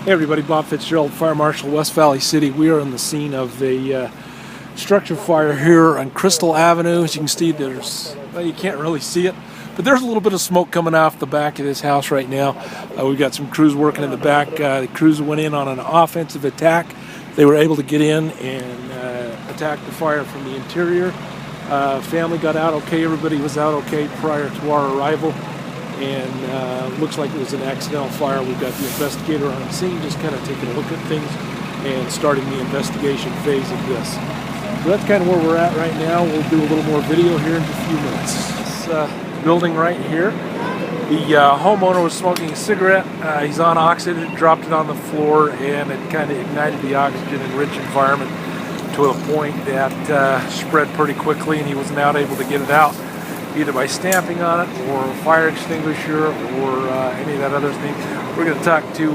Hey everybody, Bob Fitzgerald, Fire Marshal, West Valley City. We are on the scene of a structure fire here on Crystal Avenue. As you can see, well, you can't really see it, but there's a little bit of smoke coming off the back of this house right now. We've got some crews working in the back. The crews went in on an offensive attack. They were able to get in and attack the fire from the interior. Family got out okay. Everybody was out okay prior to our arrival. And looks like it was an accidental fire. We've got the investigator on scene just kind of taking a look at things and starting the investigation phase of this. So that's kind of where we're at right now. We'll do a little more video here in a few minutes. This building right here, the homeowner was smoking a cigarette. He's on oxygen, dropped it on the floor, and it kind of ignited the oxygen-enriched environment to a point that spread pretty quickly, and he was not able to get it out, either by stamping on it or a fire extinguisher or any of that other thing. We're going to talk to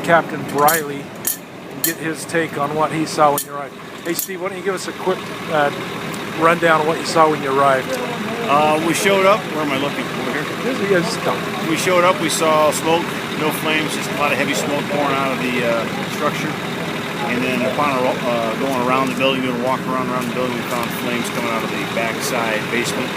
Captain Briley and get his take on what he saw when you arrived. Hey Steve, why don't you give us a quick rundown of what you saw when you arrived? We showed up, where am I looking? Over here? We showed up, we saw smoke, no flames, just a lot of heavy smoke pouring out of the structure. And then upon going around the building, doing a walk around the building, we found flames coming out of the backside basement.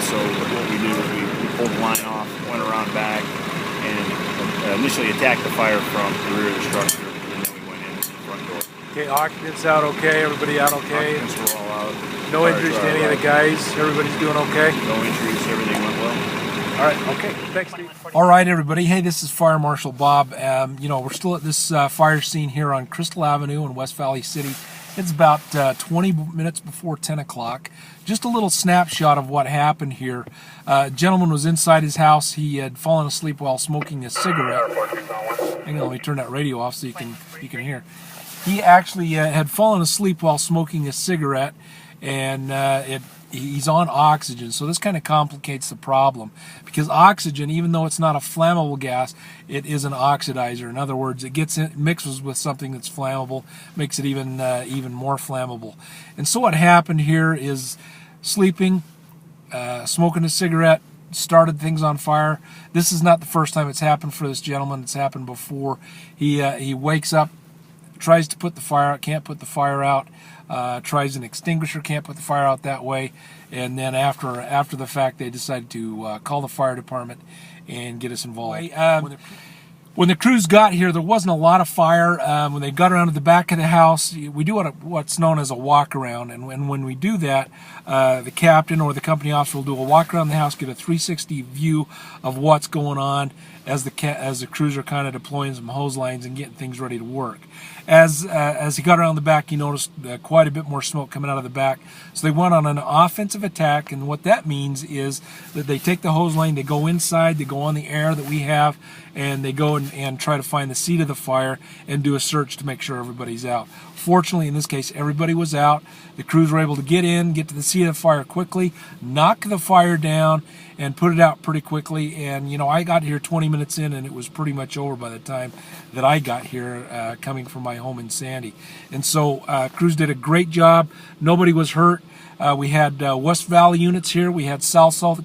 So what we did was we pulled the line off, went around back, and initially attacked the fire from the rear of the structure, and then we went in the front door. Okay, occupants out okay, everybody out okay? Occupants were all out. No injuries to any of the guys? Everybody's doing okay? No injuries, everything went well. All right, okay, thanks Steve. All right everybody, hey, this is Fire Marshal Bob. We're still at this fire scene here on Crystal Avenue in West Valley City. It's about 20 minutes before 10 o'clock. Just a little snapshot of what happened here. A gentleman was inside his house. He had fallen asleep while smoking a cigarette. Hang on, let me turn that radio off so you can hear. He actually had fallen asleep while smoking a cigarette, and he's on oxygen, so this kind of complicates the problem, because oxygen, even though it's not a flammable gas, it is an oxidizer. In other words, it mixes with something that's flammable, makes it even more flammable. And so what happened here is sleeping, smoking a cigarette, started things on fire. This is not the first time it's happened for this gentleman. It's happened before. He wakes up, tries to put the fire out, can't put the fire out. Tries an extinguisher, can't put the fire out that way, and then after the fact, they decided to call the fire department and get us involved. When the crews got here, there wasn't a lot of fire. When they got around to the back of the house, we do what's known as a walk around, and when we do that, the captain or the company officer will do a walk around the house, get a 360 view of what's going on as the crews are kind of deploying some hose lines and getting things ready to work. As he got around the back, he noticed quite a bit more smoke coming out of the back. So they went on an offensive attack, and what that means is that they take the hose line, they go inside, they go on the air that we have, and they go and try to find the seat of the fire and do a search to make sure everybody's out. Fortunately, in this case, everybody was out. The crews were able to get to the seat of the fire quickly, knock the fire down, and put it out pretty quickly. And, I got here 20 minutes in, and it was pretty much over by the time that I got here, coming from my home in Sandy. And so crews did a great job. Nobody was hurt. We had West Valley units here. We had Salt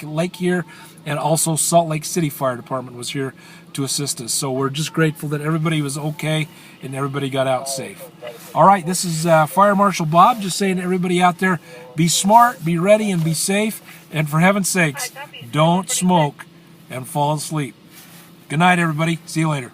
Lake here, and also Salt Lake City Fire Department was here to assist us. So we're just grateful that everybody was okay and everybody got out safe. All right, this is Fire Marshal Bob, just saying to everybody out there, be smart, be ready, and be safe. And for heaven's sakes, don't smoke and fall asleep. Good night, everybody. See you later.